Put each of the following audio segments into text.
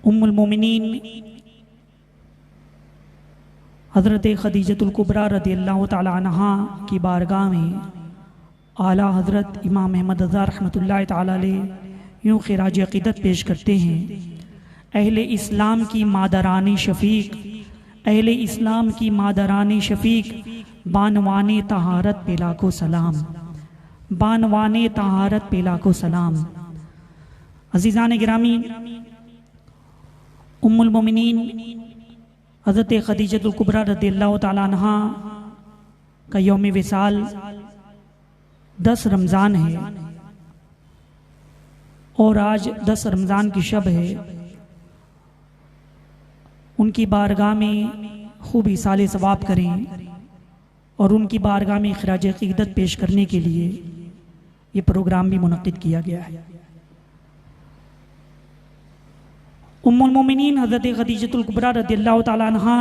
उम्मुल मोमिनीन हज़रत खदीजतुल कुबरा रज़ियल्लाहु ताला अन्हा की बारगाह में आला हज़रत इमाम अहमद रज़ा रहमतुल्लाहि ताला अलैह यूँ खिराज अक़ीदत पेश करते हैं। अहले इस्लाम की मादरानी शफ़ीक, अहले इस्लाम की मादरानी शफ़ीक, बानवाने तहारत पे लाखों सलाम, बानवाने तहारत पे लाखों सलाम। अज़ीज़ान गिरामी, उम्मुल मोमिनीन हज़रत खदीजतुल कुबरा रज़ियल्लाहु ताला अन्हा का यौम विसाल 10 रमज़ान है और आज 10 रमज़ान की शब है। उनकी बारगाह में खूब इसाले सवाब करें और उनकी बारगाह में खिराज अक़ीदत पेश करने के लिए ये प्रोग्राम भी मुनक़्क़िद किया गया है। उम्मुल मोमिनीन हज़रत खदीजतुल कुबरा रज़ियल्लाहु ताला अन्हा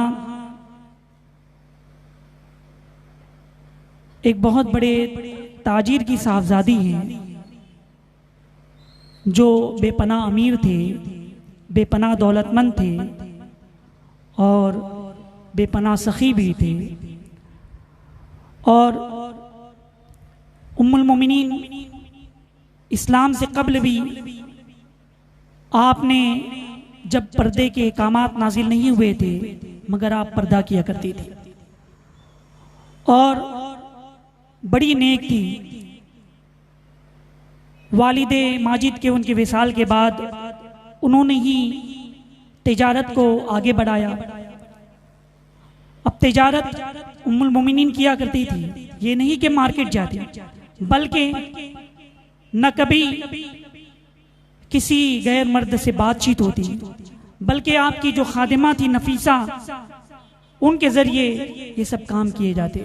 एक बहुत बड़े ताजिर की साहबजादी हैं जो बेपनाह अमीर थे, बेपनाह दौलतमंद थे और बेपनाह सखी भी थे। और उम्मुल मोमिनीन इस्लाम से कब्ल भी आपने जब पर्दे के अहकामात नाजिल नहीं हुए थे मगर आप पर्दा किया करती थी और बड़ी नेक थी। वालिदे माजिद के उनके विसाल के बाद उन्होंने ही तिजारत को आगे बढ़ाया। अब तिजारत उम्मुल मोमिनीन किया करती थी, ये नहीं कि मार्केट जाती, बल्कि न कभी किसी गैर मर्द से बातचीत होती, बल्कि आपकी जो खादिमा थी नफीसा, उनके जरिए ये सब काम किए जाते।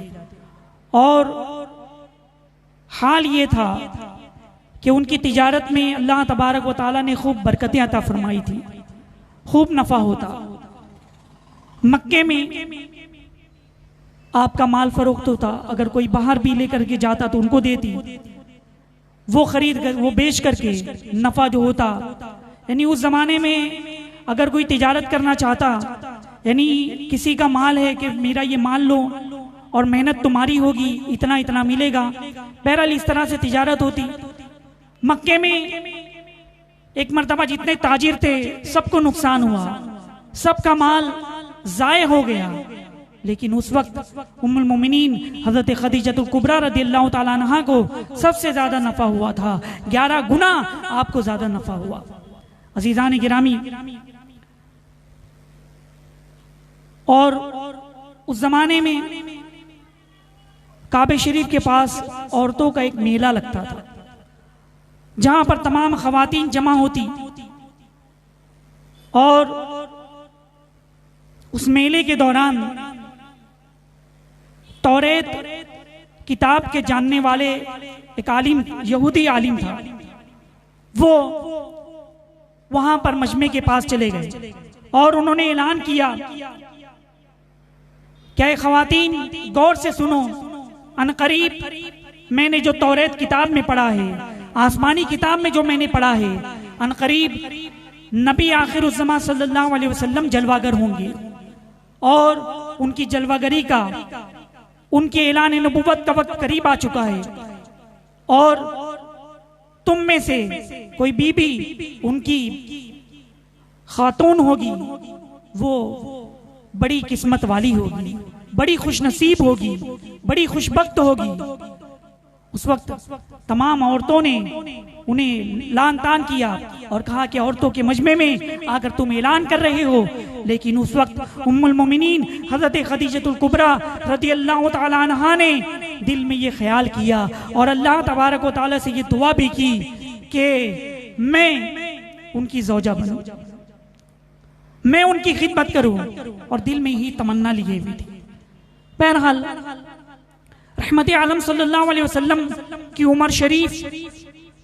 और हाल ये था कि उनकी तिजारत में अल्लाह तबारक व ताला ने खूब बरकतें अता फरमाई थी, खूब नफा होता। मक्के में आपका माल फरोख्त होता, अगर कोई बाहर भी लेकर के जाता तो उनको देती, वो खरीद कर वो बेच करके नफा जो होता। यानी उस जमाने में अगर कोई तिजारत करना चाहता, यानी किसी का माल है कि मेरा ये माल लो और मेहनत तुम्हारी होगी, इतना इतना मिलेगा, बहरहाल इस तरह से तिजारत होती। मक्के में एक मर्तबा जितने ताजिर थे सबको नुकसान हुआ, सबका माल जाये हो गया। लेकिन उस वक्त उम्मुल मोमिनीन हज़रत खदीजतुल कुबरा रज़ियल्लाहु ताला अन्हा को सबसे ज्यादा नफा हुआ था, 11 गुना आपको ज्यादा नफा हुआ। अज़ीज़ान गिरामी, और उस जमाने में काबे शरीफ के पास औरतों का एक मेला लगता था जहां पर तमाम खवातीन जमा होती और उस मेले के दौरान तौरेत किताब के जानने वाले एक आलिम, यहूदी आलिम था, वो वहां पर मजमे के पास चले गए और उन्होंने ऐलान किया, क्या खवातीन गौर से सुनो, अनकरीब मैंने जो तौरेत किताब में पढ़ा है, आसमानी किताब में जो मैंने पढ़ा है, अनकरीब नबी आखिरुज़्ज़मा सल्लल्लाहु अलैहि वसल्लम जलवागर होंगे और उनकी जलवागरी का, उनके ऐलान नबुव्वत का वक्त करीब आ चुका है और तुम में से कोई बीबी उनकी खातून होगी, वो बड़ी किस्मत वाली होगी, बड़ी खुशनसीब होगी, बड़ी खुशबख्त होगी। उस वक्त तमाम औरतों ने उन्हें लान तान किया और कहा कि औरतों के मजमे में आकर तुम ऐलान कर रहे हो। लेकिन उस वक्त उम्मुल मोमिनीन हज़रत खदीजतुल कुबरा रज़ियल्लाहु ताला अन्हा ने दिल में ये ख्याल किया और अल्लाह तबारक व ताला से ये दुआ भी की कि मैं उनकी ज़ौजा बनूं, मैं उनकी खिदमत करूं, और दिल में ही तमन्ना लिए हुई थी। बहरहाल रहमत आलम सल्लल्लाहु अलैहि वसल्लम की उम्र शरीफ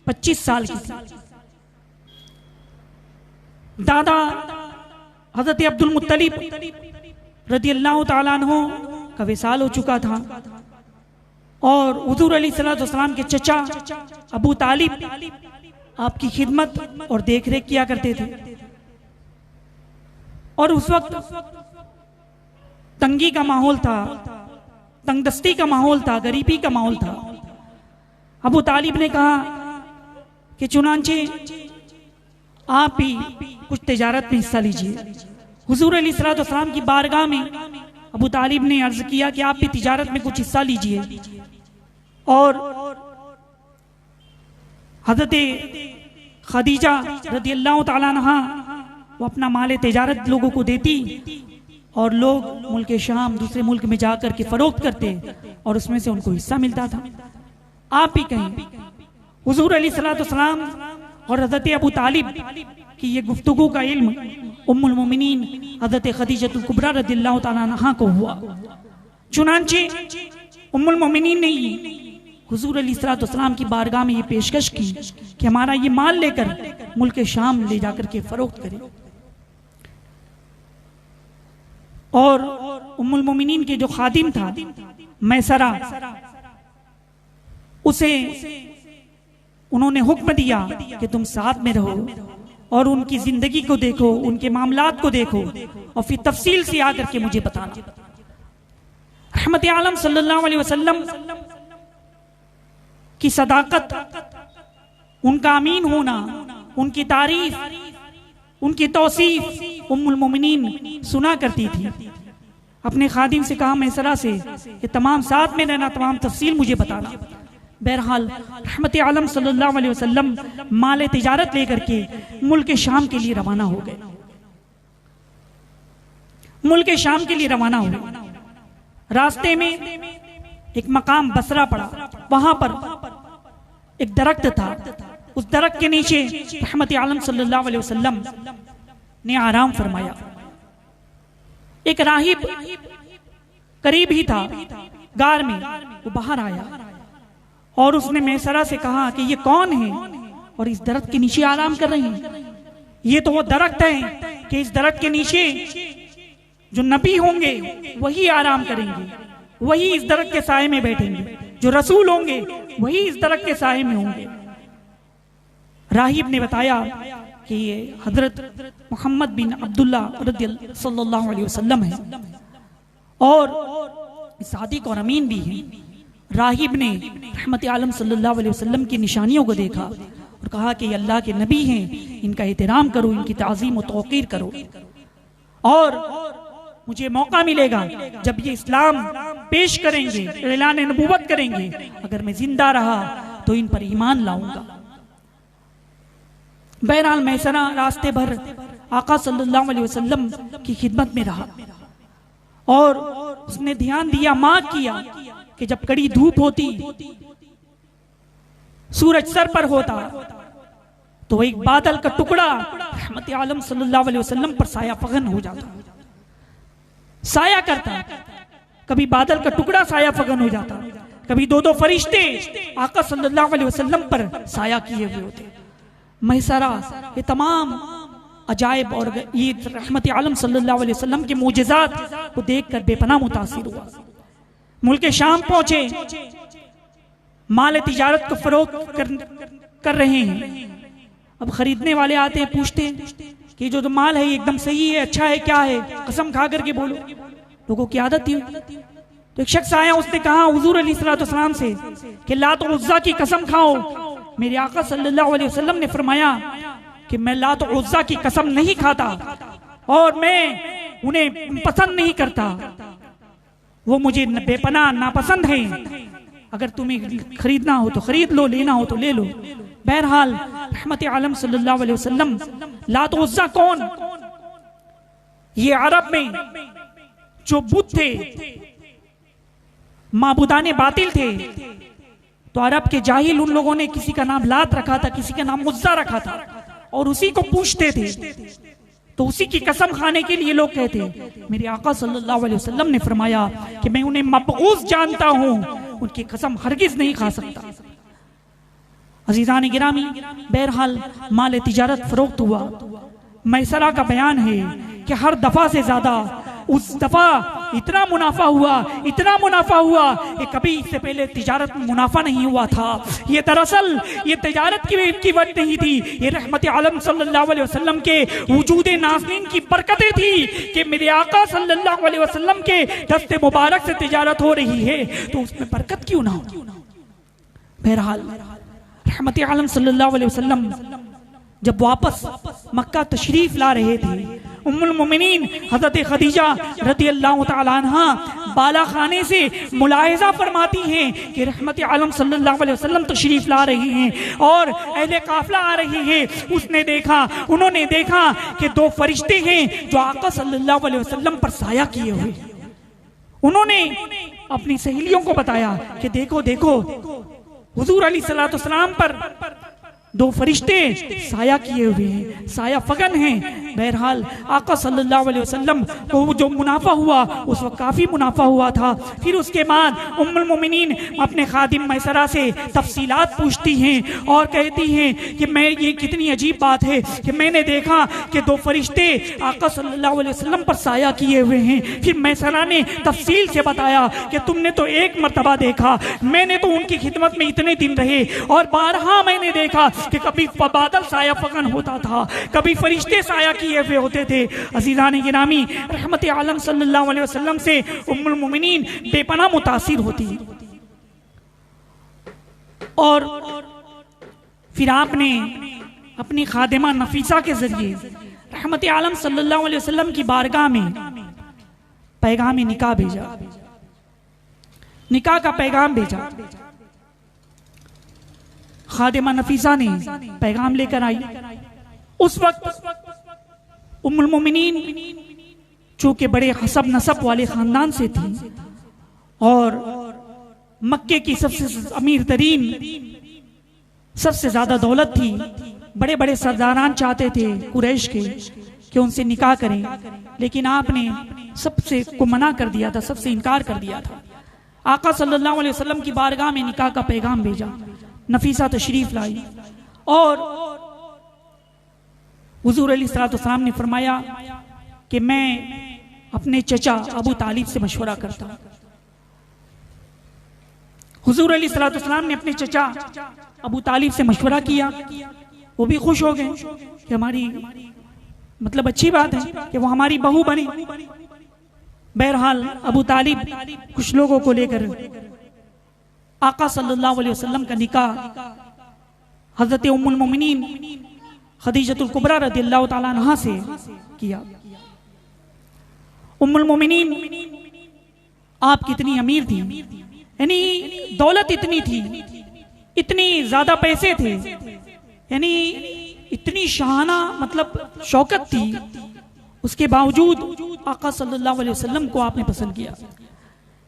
25 साल की थी। दादा हज़रत अब्दुल मुत्तलिब रज़ियल्लाहु ताला अन्हु का विसाल हो चुका था और हुज़ूर अलैहिस्सलातु वस्सलाम के चचा अबू तालिब आपकी खिदमत और देखरेख किया करते थे। और उस वक्त तंगी का माहौल था, तंगदस्ती का माहौल था, गरीबी का माहौल था। अबू तालिब ने कहा कि चुनांचे आप भी कुछ तिजारत में हिस्सा लीजिए। हुजूर अलैहिस्सलाम की बारगाह में अबू तालिब ने अर्ज किया कि आप भी तिजारत में कुछ हिस्सा लीजिए। और हज़रत खदीजा रदियल्लाहु ताला अन्हा वो अपना माल तिजारत लोगों को देती और लोग मुल्क शाम दूसरे मुल्क में जाकर के फरोख्त करते और उसमें से उनको हिस्सा मिलता था। आप भी कहें हुजूर अलैहिस्सलाम और हज़रत अबू तालिब की ये गुफ्तगू का इल्म उम्मुल मोमिनीन हज़रत खदीजतुल कुबरा रदियल्लाहु ताला अन्हा को हुआ। चुनांचे उम्मुल मोमिनीन ने हुजूर अलैहिस्सलाम की बारगाह में ये पेशकश की कि हमारा ये माल लेकर मुल्क शाम ले जाकर के फरोख्त करें। और उम्मुल मोमिनीन के जो खादिम था मैसरा, उसे उन्होंने हुक्म दिया कि तुम साथ में रहो और उनकी जिंदगी को देखो, उनके मामलात को देखो और फिर तफसील से आकर के मुझे बताना। रहमत आलम सल्लल्लाहु अलैहि वसल्लम की सदाकत, उनका अमीन होना, उनकी तारीफ, उनकी तौसीफ उम्मुल मोमिनीन सुना करती थी। अपने खादिम से कहा मैसरा से कि तमाम साथ में रहना, तमाम तफसील मुझे बताना। बहरहाल रहमत आलम सल्लल्लाहु अलैहि वसल्लम माल तिजारत लेकर के मुल्क शाम के लिए रवाना हो गए। मुल्क शाम के लिए रवाना हो गए। रास्ते में एक मकाम बसरा पड़ा, वहां पर एक दरख्त था। उस दरख्त के नीचे रहमत आलम सल्लल्लाहु अलैहि वसल्लम ने आराम फरमाया। एक राहिब करीब ही था गार में, वो बाहर आया और उसने मैसरा से कहा कि ये कौन है और इस दरख्त के नीचे आराम कर रहे हैं? ये तो वो दरख्त है कि इस दरख्त के नीचे जो नबी होंगे वही आराम करेंगे, वही इस दरख्त के साए में बैठेंगे, जो रसूल होंगे वही इस दरख्त के साए में होंगे। राहिब ने बताया कि ये हजरत मोहम्मद बिन अब्दुल्ला सल्लल्लाहु अलैहि वसल्लम है और सादिक और अमीन भी हैं। राहिब ने रहमत आलम सल्लल्लाहु अलैहि वसल्लम की निशानियों को देखा और कहा कि अल्लाह के नबी हैं, इनका एहतराम करो, इनकी ताज़ीम और तौक़ीर करो और मुझे मौका मिलेगा जब ये इस्लाम पेश करेंगे, ऐलान नबूवत करेंगे, अगर मैं जिंदा रहा तो इन पर ईमान लाऊंगा। बहरहाल मैसरा रास्ते भर आका सल्लल्लाहु अलैहि वसल्लम की खिदमत में रहा और उसने ध्यान दिया, मार्क किया कि जब कड़ी धूप होती, सूरज सर पर होता, तो एक बादल का टुकड़ा रहमत आलम सल्लल्लाहु अलैहि वसल्लम पर साया फगन हो जाता, साया करता। कभी बादल का टुकड़ा साया फगन हो जाता, कभी दो दो फरिश्ते आका सल्लल्लाहु अलैहि वसल्लम पर साया किए हुए होते। मैसरा ये तमाम अजायब और ये रहमत आलम सल्लल्लाहु अलैहि वसल्लम के मोजज़ात को देखकर बेपनाह मुतासिर हुआ। मुल्क शाम पहुंचे, माल तिजारत को फरोख्त कर रहे हैं। अब खरीदने वाले आते हैं, पूछते हैं कि जो माल है ये एकदम सही है, अच्छा है, क्या है, कसम खा करके बोलो। लोगों की आदत थी। तो एक शख्स आया, उसने कहा हुजूर अलैहिस्सलाम से कि लात और उज़्ज़ा की कसम खाओ। मेरे आका सल्लल्लाहु अलैहि वसल्लम ने फरमाया कि मैं लात और उज़्ज़ा की कसम नहीं खाता और मैं उन्हें पसंद नहीं करता, वो मुझे बेपनाह नापसंद है। अगर तुम्हें खरीदना हो तो खरीद लो, लेना हो तो ले लो। बहरहाल रहमत आलम सल्लल्लाहु अलैहि वसल्लम, लात और उज़्ज़ा कौन? ये अरब में जो बुत थे, माबूदाने बातिल थे, तो अरब के जाहिल उन लोगों ने किसी का नाम लात रखा था, किसी का नाम उज़्ज़ा रखा था और उसी को पूछते थे। तो उसी की कसम खाने के लिए लोग कहते, मेरे आका सल्लल्लाहु अलैहि वसल्लम ने फरमाया कि मैं उन्हें मबगूज़ जानता हूं, उनकी कसम हरगिज नहीं खा सकता। अजीज़ान गिरामी, बहरहाल माल तिजारत फरोख्त हुआ। मैसरा का बयान है कि हर दफा से ज्यादा उस दफा इतना मुनाफा हुआ, इतना मुनाफा हुआ, ये कभी इससे पहले तिजारत में मुनाफा नहीं हुआ था। ये दरअसल ये तिजारत की वजह नहीं थी, ये रहमत आलम सल्लल्लाहु अलैहि वसल्लम के वजूद नाज़रीन की बरकतें थी कि मेरे आका सल्लल्लाहु अलैहि वसल्लम के दस्ते मुबारक से तिजारत हो रही है, तो उसमें बरकत क्यों ना हो। बहरहाल रहमत आलम सल्लल्लाहु अलैहि वसल्लम जब वापस मक्का तशरीफ ला रहे थे, उम्मुल मोमिनीन हज़रत खदीजा रज़ियल्लाहु तआला अन्हा बाला खाने से मुलाहिज़ा फरमाती हैं कि रहमत आलम सल्लल्लाहु अलैहि वसल्लम तशरीफ ला रहे हैं और अहले काफिला आ रहे हैं। उन्होंने देखा कि दो फरिश्ते हैं जो आका सल्लल्लाहु अलैहि वसल्लम पर साया किए हुए। उन्होंने अपनी सहेलियों को बताया कि देखो देखो हुजूर अलैहिस्सलातु वस्सलाम पर दो फरिश्ते साया किए हुए हैं, साया फगन हैं। बहरहाल आका सल्लल्लाहु अलैहि वसल्लम को जो मुनाफा हुआ उस वक्त काफ़ी मुनाफा हुआ था। फिर उसके बाद उम्मुल मोमिनीन अपने खादिम मैसरा से तफसीलात पूछती हैं और कहती हैं कि ये कितनी अजीब बात है कि मैंने देखा कि दो फरिश्ते आका सल्लल्लाहु अलैहि वसल्लम पर साया किए हुए हैं। फिर मैसरा ने तफसील से बताया कि तुमने तो एक मरतबा देखा, मैंने तो उनकी खिदमत में इतने दिन रहे और बारहा मैंने देखा कि कभी बादल साया फगन होता था, कभी फरिश्ते साया किए हुए होते थे। अज़ीज़ान गिरामी, रहमत आलम सल्लल्लाहु अलैहि वसल्लम से उम्मुल मोमिनीन बेपनाह मुतासिर होती। और फिर आपने अपनी खादिमा नफीसा के जरिए रहमत आलम सल्लल्लाहु अलैहि वसल्लम की बारगाह में पैगाम निकाह भेजा, निकाह का पैगाम भेजा। खादिमा नफीसा ने पैगाम लेकर आई। उस वक्त उम्मुल मोमिनीन चूंकि बड़े हसब नसब वाले खानदान से थी और मक्के की सबसे अमीर तरीन, सबसे ज्यादा दौलत थी, बड़े बड़े सरदारान चाहते थे कुरैश के कि उनसे निकाह करें, लेकिन आपने सबसे को मना कर दिया था, सबसे इनकार कर दिया था। आका सल्लल्लाहु अलैहि वसल्लम की बारगाह में निकाह का पैगाम भेजा। नफीसा तशरीफ लाई और हुजूर अलैहिस्सलाम ने फरमाया कि मैं अपने चचा अबू तालिब से मशवरा करता हूं। हुजूर अलैहिस्सलाम ने अपने चचा अबू तालिब से मशवरा किया, वो भी खुश हो गए कि हमारी मतलब अच्छी बात है कि वो हमारी बहू बनी। बहरहाल अबू तालिब कुछ लोगों को लेकर आका सल्लल्लाहु अलैहि वसल्लम का निकाह हजरत उम्मुल मोमिनीन खदीजतुल कुबरा रज़ियल्लाहु ताला अन्हा से किया। उम्मुल मोमिनीन आप कितनी अमीर थी, यानी दौलत इतनी थी, इतनी ज्यादा पैसे थे, यानी इतनी शाहाना मतलब शौकत थी, उसके बावजूद आका सल्लल्लाहु अलैहि वसल्लम को आपने पसंद किया।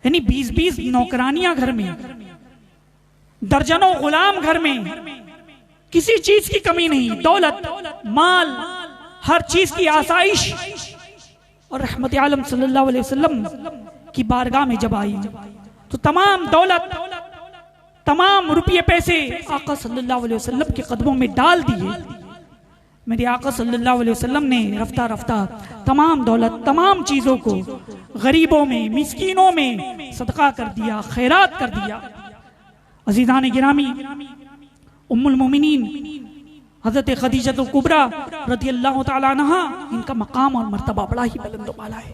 यानी 20-20 नौकरानियां घर में, दर्जनों गुलाम घर में, किसी चीज की कमी नहीं, दौलत, माल, हर चीज की आसाइश। और रहमत आलम सल्लल्लाहु अलैहि वसल्लम की बारगाह में जब आई तो तमाम दौलत, तमाम रुपये पैसे आका सल्लल्लाहु अलैहि वसल्लम के कदमों में डाल दिए। मेरे आका सल्लल्लाहु अलैहि वसल्लम ने रफ्ता रफ्ता तमाम दौलत, तमाम चीजों को गरीबों में, मिस्कीनों में सदका कर दिया, खैरात कर दिया। अज़ीज़ान गिरामी, उम्मुल मोमिनीन हज़रत खदीजतुल कुबरा रज़ियल्लाहु ताला अन्हा, इनका मकाम और मर्तबा बड़ा ही बुलंद वाला है।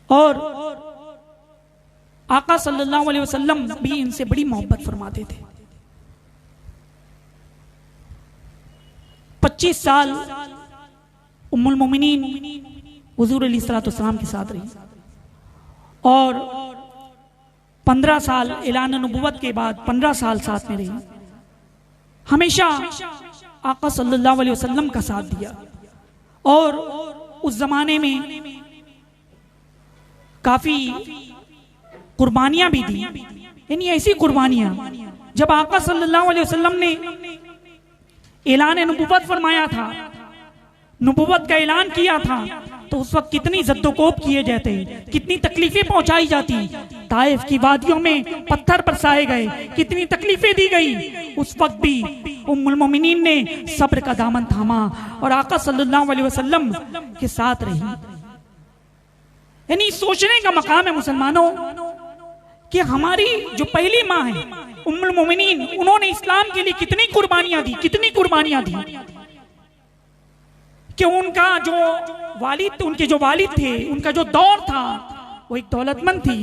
और आका सल्लल्लाहु अलैहि वसल्लम भी इनसे बड़ी मोहब्बत फरमाते थे। 25 साल उम्मुल मोमिनीन हुजूर अलैहिस्सलाम के साथ रही और 15 साल ऐलान नबुव्वत के बाद 15 साल साथ में रही। हमेशा आका सल्लल्लाहु अलैहि वसल्लम का साथ दिया। और उस जमाने में काफी कुर्बानियां भी दी, यानी ऐसी कुर्बानियां जब आका सल्लल्लाहु अलैहि वसल्लम ने ऐलान नबुव्वत फरमाया था, नबुव्वत का ऐलान किया था, तो उस वक्त कितनी जद्दोकोब किए जाते, कितनी तकलीफें पहुंचाई जाती। ताइफ की वादियों में पत्थर बरसाए गए, कितनी तकलीफें दी गई। उस वक्त भी उम्मुल मोमिनीन ने सब्र का दामन थामा और आका सल्लल्लाहु अलैहि वसल्लम के साथ रही। यानी सोचने का मकाम है मुसलमानों कि हमारी जो पहली माँ है उम्मुल मोमिनीन, उन्होंने इस्लाम के लिए कितनी कुर्बानियां दी, कितनी कुर्बानियां दी कि उनका जो वालिद, उनके जो वालिद थे, उनका जो दौर था वो एक दौलतमंद थी,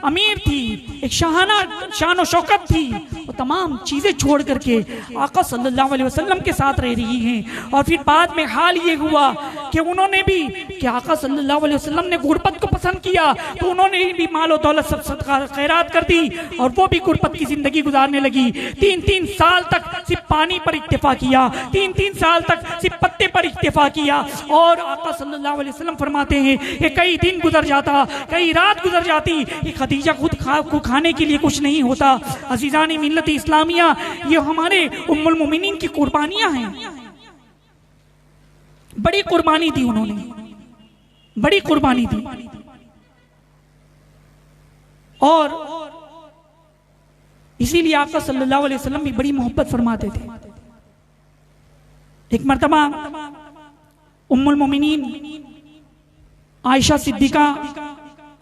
अमीर थी, एक शान और शौकत थी। वो तमाम चीजें छोड़ करके आका सल्लल्लाहु अलैहि वसल्लम के साथ रह रही हैं। और फिर बाद में हाल ये हुआ कि उन्होंने भी, कि आका सल्लल्लाहु अलैहि वसल्लम ने गुरबत को पसंद किया तो उन्होंने भी माल और दौलत सब सदका खैरात कर दी और वो भी गुरबत की जिंदगी गुजारने लगी। 3-3 साल तक सिर्फ पानी पर इक्तिफा किया, 3-3 साल तक सिर्फ पत्ते पर इक्तिफा किया। और आका सल्लल्लाहु अलैहि वसल्लम फरमाते हैं कि कई दिन गुजर जाता, कई रात गुजर जाती कि खदीजा खुद को खाने के लिए कुछ नहीं होता। अजीजान मिल्लत इस्लामिया, ये हमारे उम्मुल मोमिनीन की कुर्बानियां हैं। बड़ी कुर्बानी दी उन्होंने, बड़ी कुर्बानी दी। और इसीलिए आका सल्लल्लाहु अलैहि वसल्लम भी बड़ी मोहब्बत फरमाते थे। एक मर्तबा उम्मुल मोमिनीन आयशा सिद्दीका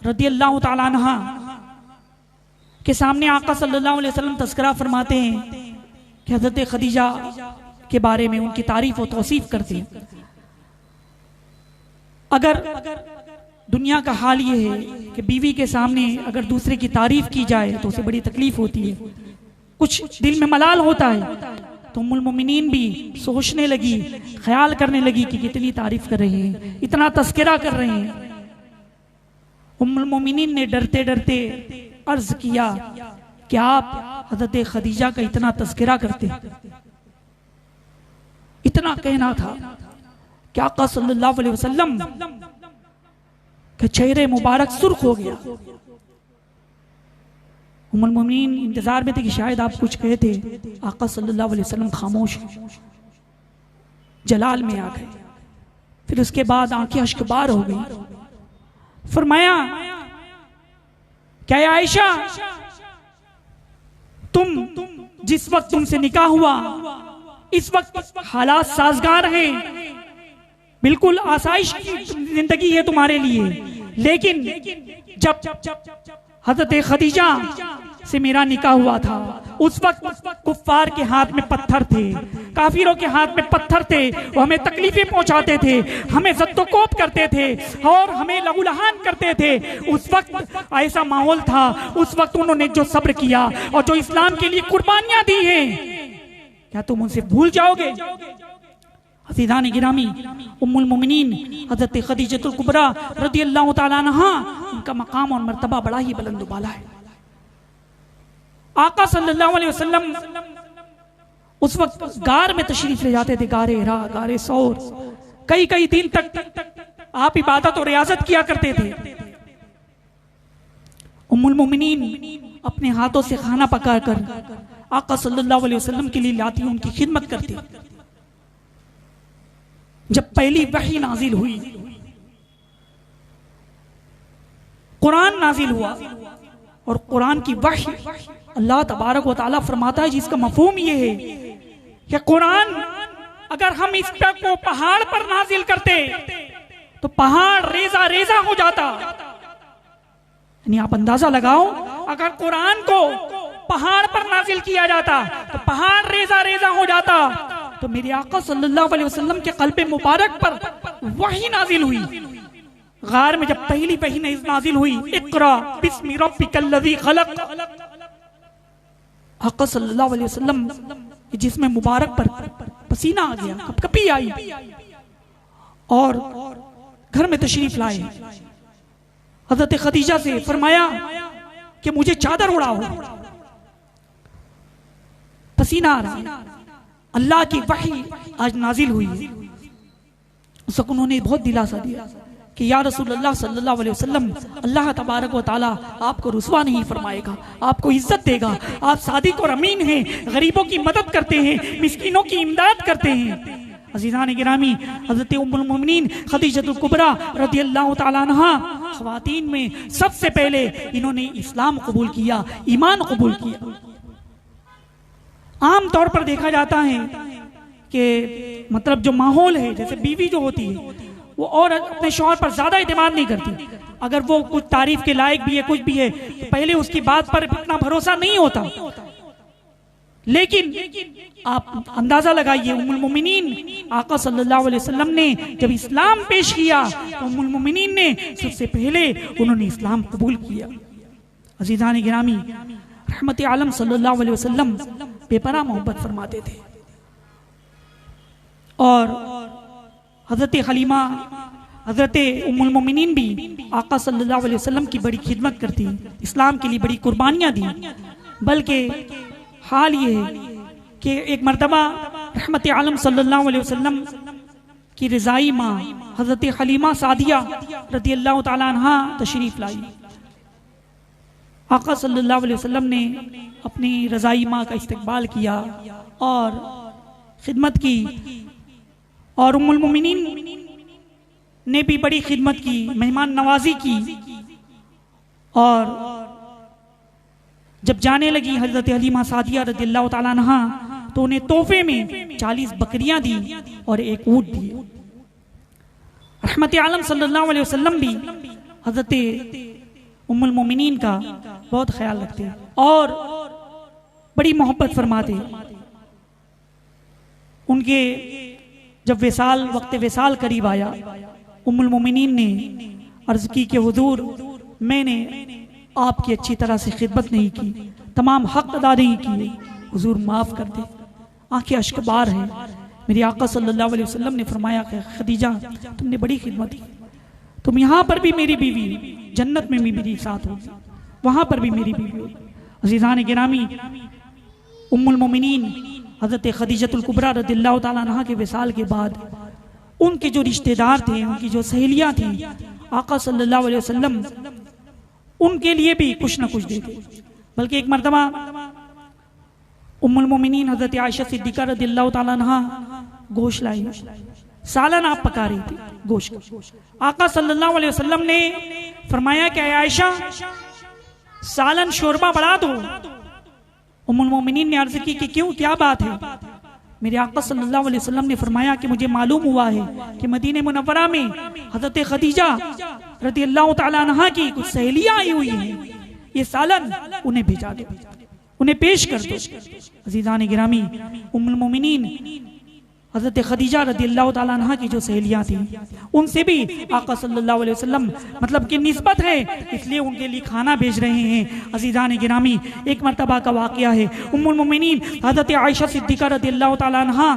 रदियल्लाहु ताला अन्हा के सामने आका सल्लल्लाहु अलैहि वसल्लम तस्करा फरमाते हैं कि हज़रत खदीजा के बारे में उनकी तारीफ और तौसीफ करते हैं। अगर दुनिया का हाल ये है कि बीवी के सामने अगर दूसरे की तारीफ की जाए तो उसे बड़ी तकलीफ होती है, कुछ दिल में मलाल होता है। तो उम्मुल मोमिनीन भी सोचने लगी, ख्याल करने लगी कि कितनी तारीफ कर रहे हैं, इतना तस्करा कर रहे हैं। उम्मुल मोमिनीन ने डरते डरते अर्ज किया कि आप हज़रत खदीजा का इतना तस्करा करते। इतना कहना था कि आका सल्लल्लाहु अलैहि वसल्लम के चेहरे मुबारक सुर्ख हो गया। उम्मुल मोमिनीन इंतजार में थे कि शायद आप कुछ कहते। आका सल्लल्लाहु अलैहि वसल्लम खामोश, जलाल में आ गए। फिर उसके बाद आंखें अश्कबार हो गई। फरमाया, क्या आयशा, तुम जिस वक्त तुमसे निकाह हुआ इस वक्त हालात साजगार हैं, बिल्कुल आसाइश की जिंदगी है तुम्हारे लिए। लेकिन जब हज़रत खदीजा से मेरा निकाह हुआ था उस वक्त कुफ्फार के हाथ में पत्थर थे, काफिरों के हाथ में पत्थर थे। वो हमें तकलीफें पहुंचाते थे, हमें ज़द्दोकोब करते थे और हमें लहूलहान करते थे। उस वक्त ऐसा माहौल था, उस वक्त उन्होंने जो सब्र किया और जो इस्लाम के लिए कुर्बानियां दी हैं, क्या तुम उनसे भूल जाओगे? अज़ीज़ान गिरामी, उम्मुल मोमिनीन हज़रत खदीजतुल कुबरा रदियल्लाहु ताला अन्हा, उनका मकाम और मर्तबा बड़ा ही बुलंद बाला है। आका सल्लल्लाहु अलैहि वसल्लम उस वक्त गार में तशरीफ ले जाते थे, गारे हिरा, गारे सौर। कई कई दिन तक आप इबादत और रियाजत किया करते थे। उम्मुल मोमिनीन अपने हाथों से खाना पकाकर आका सल्लल्लाहु अलैहि वसल्लम के लिए लाती, उनकी खिदमत करती। जब पहली वही नाजिल हुई, कुरान नाजिल हुआ, और कुरान की वही अल्लाह तबारक व तआला फरमाता है जिसका मफहूम ये है कि कुरान अगर हम इस पे को पहाड़ पर नाजिल करते तो पहाड़ रेजा रेजा हो जाता। यानी आप अंदाजा लगाओ, अगर कुरान को पहाड़ पर नाजिल किया जाता तो पहाड़ रेजा रेजा हो जाता। तो मेरे आका सल्लल्लाहु अलैहि वसल्लम के क़ल्ब मुबारक पर वही नाजिल हुई। गार में जब पहली वही नाजिल हुई, इक़रा बिस्मि रब्बिकल लज़ी खलक़, आका सल्लल्लाहु अलैहि वसल्लम के जिस्म मुबारक पर पसीना आ गया, कपकपी आई और घर में तशरीफ लाए। हज़रत खदीजा से फरमाया कि मुझे चादर उड़ाओ, पसीना आ रहा। अल्लाह की वही आज नाजिल हुई है। उस वक्त उन्होंने बहुत दिलासा दिया कि या रसूलल्लाह सल्लल्लाहु अलैहि वसल्लम, अल्लाह तबारक व तआला आपको रुसवा नहीं फरमाएगा, आपको इज्जत देगा। आप सादिक और अमीन हैं, गरीबों की मदद करते हैं, मिस्कीनों की इमदाद करते हैं। अज़ीज़ान गिरामी, हज़रत उम्मुल मोमिनीन खदीजतुल कुबरा रदियल्लाहु ताला अन्हा ख़वातीन में सबसे पहले इन्होंने इस्लाम कबूल किया, ईमान कबूल किया। आम तौर पर देखा जाता है कि मतलब जो माहौल है, जैसे बीवी जो होती है वो और अपने शौहर पर ज्यादा एतमाद नहीं करती। अगर वो कुछ तारीफ के लायक भी है, कुछ भी है, तो पहले उसकी बात पर इतना भरोसा नहीं होता। लेकिन आप अंदाजा लगाइए, उम्मुल मोमिनीन आका सल्लल्लाहु अलैहि वसल्लम ने जब इस्लाम पेश किया तो उम्मुल मोमिनीन ने सबसे पहले उन्होंने इस्लाम कबूल किया। अजीज़ान गिरामी, रहमत आलम सल्लल्लाहु अलैहि वसल्लम बेपनाह मोहब्बत फरमाते थे और हजरत हलीमा, हजरत उम्मुल मोमिनीन भी आका सल्लल्लाहु अलैहि वसल्लम की बड़ी खिदमत करती, इस्लाम के लिए बड़ी कुर्बानियां दी। बल्कि हाल ये है कि एक मरतबा रहमत आलम सल्लल्लाहु अलैहि वसल्लम की रज़ाई माँ हजरत हलीमा सादिया रज़ियल्लाहु ताला अन्हा तशरीफ लाई। आका सल्लल्लाहु अलैहि वसल्लम ने अपनी रज़ाई माँ का इस्तकबाल किया और खिदमत की, और उम्मुल मोमिनीन ने भी बड़ी खिदमत की, मेहमान नवाजी की। और जब जाने लगी हजरत हलीमा सादिया रज़ियल्लाहु ताला अन्हा तो उन्हें तोहफे में 40 बकरियां दी और एक ऊंट दिए। रहमत आलम सल्लल्लाहु अलैहि वसल्लम भी हजरत उम्मुल मोमिनीन का बहुत ख्याल रखते और बड़ी मोहब्बत फरमाते। उनके जब विसाल, वक्त विसाल करीब आया, उम्मुल मोमिनीन ने अर्ज की कि हुजूर, मैंने आपकी अच्छी तरह से खिदमत नहीं की, तमाम हक अदा नहीं किए, हुजूर माफ कर दे। आंखें अश्कबार हैं। मेरे आका सल्लल्लाहु अलैहि वसल्लम ने फरमाया कि खदीजा, तुमने बड़ी खिदमत की, तुम यहाँ पर भी मेरी बीवी, जन्नत में भी मेरी साथ होगी, वहां पर भी मेरी बीवी होगी। अज़ीज़ान गिरामी, उम्मुल मोमिनीन हजरत खदीजतुल कुबरा रज़ियल्लाहु ताला अन्हा के विसाल के बाद उनके जो रिश्तेदार थे, उनकी जो सहेलियां थी, आका सल्लल्लाहु अलैहि वसल्लम उनके लिए भी कुछ न कुछ देते। बल्कि एक मर्तबा उम्मुल मोमिनीन हजरत आयशा सिद्दीका रज़ियल्लाहु ताला अन्हा गोश्त लाई, सालन आप पका रही थी गोश्त। आका सल्लल्लाहु अलैहि वसल्लम ने फरमाया कि आयशा, सालन शोरबा बढ़ा दो। उम्मुल मोमिनीन ने अर्ज की कि क्यों, क्या बात है? मेरे आका सल्लल्लाहु अलैहि वसल्लम ने फरमाया कि मुझे मालूम हुआ है कि मदीने मुनव्वरा में हजरत खदीजा रज़ियल्लाहु ताला अन्हा की कुछ सहेलियां आई हुई हैं, ये सालन उन्हें भेजा दो, उन्हें पेश कर दो। अज़ीज़ान गिरामी, उम्मुल मोमिनीन हजरत खदीजा रज़ियल्लाहु ताला अन्हा की जो सहेलियां थी, उनसे भी आका सल्लल्लाहु अलैहि वसल्लम मतलब की निस्बत है, इसलिए उनके लिए खाना भेज रहे हैं। अज़ीज़ान गिरामी, एक मरतबा का वाक़या है, उम्मुल मोमिनीन हजरत आयशा सिद्दीका रज़ियल्लाहु ताला अन्हा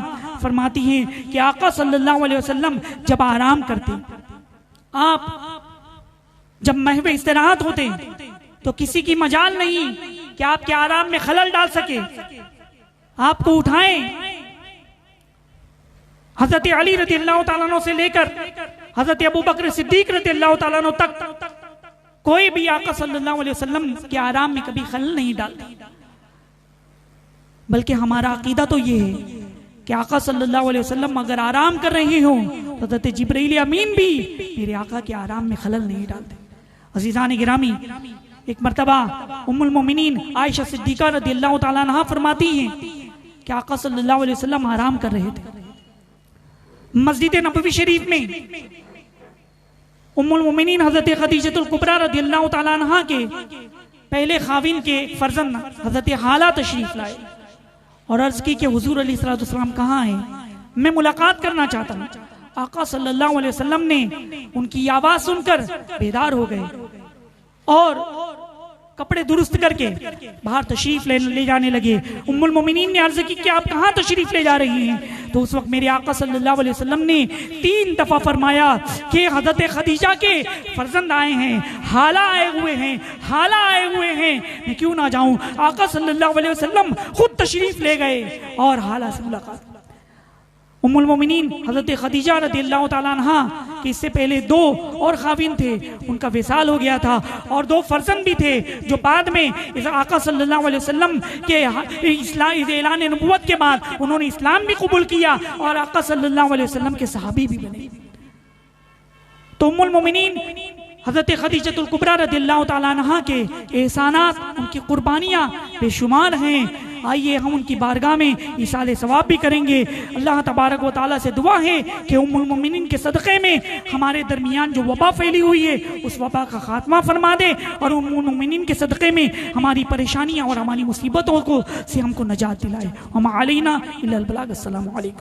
फरमाती हैं कि आका सल्लल्लाहु अलैहि वसल्लम जब आराम करते, आप जब महवे इस्तिराहत होते तो किसी की मजाल नहीं कि आपके आराम में खलल डाल सके, आपको उठाएं। हजरत अली रज़ियल्लाहु ताला अन्हु से लेकर हजरत अबू बकर सिद्दीक रज़ियल्लाहु ताला अन्हु तक कोई भी आका सल्लल्लाहु अलैहि वसल्लम के आराम में कभी खलल नहीं डालता। बल्कि हमारा अकीदा तो ये है कि आका सल्लल्लाहु अलैहि वसल्लम अगर आराम कर रहे हो तो हजरत जिब्रील अमीन भी मेरे आका के आराम में खलल नहीं डालते। अज़ीज़ान गिरामी, एक मरतबा उम्मुल मोमिनीन आयशा सिद्दीका रज़ियल्लाहु ताला अन्हा फरमाती हैं कि आका सल्लल्लाहु अलैहि वसल्लम आराम कर रहे थे मस्जिद नबवी शरीफ में। उम्मुल मोमिनीन हजरत खदीजतुल कुबरा रज़ियल्लाहु ताला अन्हा के पहले खाविन के फर्जंद हजरत हाला तशरीफ लाए और अर्ज की कि हुजूर अलैहिस्सलाम कहाँ हैं, मैं मुलाकात करना चाहता हूँ। आका सल्लल्लाहु अलैहि वसल्लम ने उनकी आवाज सुनकर बेदार हो गए और कपड़े दुरुस्त करके बाहर तशरीफ ले जाने लगे। उम्मुल मोमिनीन ने अर्ज की कि आप कहाँ तशरीफ ले जा रही हैं? तो उस वक्त मेरे आका सल्लल्लाहु अलैहि वसल्लम ने 3 दफा फरमाया कि हजरत खदीजा के फर्जंद आए हैं, हाला आए हुए हैं, हाला आए हुए हैं, मैं क्यों ना जाऊं। आका सल्लल्लाहु अलैहि वसल्लम खुद तशरीफ ले गए और हाला से मुलाकात। उम्मुल मोमिनीन हजरत खदीजा रज़ियल्लाहु ताला अन्हा कि इससे पहले 2 और खाविन थे, उनका विसाल हो गया था और 2 फर्जंद भी थे जो बाद में इस आका सल्लल्लाहु अलैहि वसल्लम के ऐलान नबुव्वत के बाद उन्होंने इस्लाम भी कबूल किया और आका सल्लल्लाहु अलैहि वसल्लम के सहाबी भी बने। तो उम्मुल मोमिनीन हजरत खदीजतुल कुबरा रज़ियल्लाहु ताला अन्हा के एहसानात, उनकी कुर्बानियाँ बेशुमार हैं। आइए हम उनकी बारगाह में इसाले सवाब भी करेंगे। अल्लाह तबारक व तआला से दुआ है कि उम्मुल मोमिनीन के सदक़े में हमारे दरमियान जो वबा फैली हुई है उस वबा का खात्मा फरमा दे, और उम्मुल मोमिनीन के सदक़े में हमारी परेशानियाँ और हमारी मुसीबतों को से हमको नजात दिलाए। वमा अलैना इल्लल बलाग। अस्सलामु अलैकुम।